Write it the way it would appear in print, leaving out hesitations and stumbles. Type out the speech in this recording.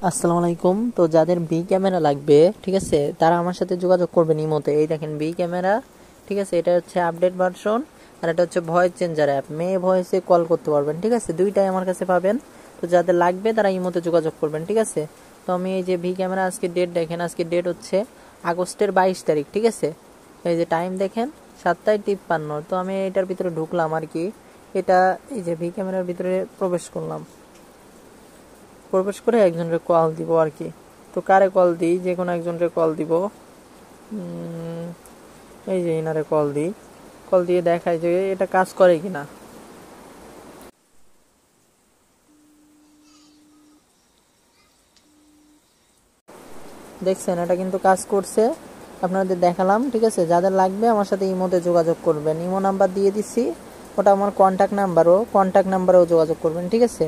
আসসালামু আলাইকুম। তো যাদের বি ক্যামেরা লাগবে, ঠিক আছে, তারা আমার সাথে যোগাযোগ করবেন ইমোতে। এই দেখেন বি ক্যামেরা, ঠিক আছে, এটা হচ্ছে আপডেট ভার্সন, আর এটা হচ্ছে ভয়েস চেঞ্জার অ্যাপ। মেয়ে ভয়েসে কল করতে পারবেন, ঠিক আছে, দুইটাই আমার কাছে পাবেন। তো যাদের লাগবে তারা ইমোতে যোগাযোগ করবেন, ঠিক আছে। তো আমি এই যে ভি ক্যামেরা, আজকে ডেট দেখেন, আজকে ডেট হচ্ছে আগস্টের 22 তারিখ, ঠিক আছে। এই যে টাইম দেখেন 7:53। তো আমি এটার ভিতরে ঢুকলাম আর কি। এটা এই যে ভি ক্যামেরার ভিতরে প্রবেশ করলাম, প্রবেশ করে একজনের কল দিব আর কি। তো কারে কল দিই? যে কোনো একজনের কল দিব। এই যে ইনারে কল দিই, কল দিয়ে দেখাই যে এটা কাজ করে কিনা। দেখছেন এটা কিন্তু কাজ করছে, আপনাদের দেখালাম, ঠিক আছে। যাদের লাগবে আমার সাথে ইমোতে যোগাযোগ করবেন, ইমো নাম্বার দিয়ে দিচ্ছি, ওটা আমার কন্ট্যাক্ট নাম্বারও যোগাযোগ করবেন, ঠিক আছে।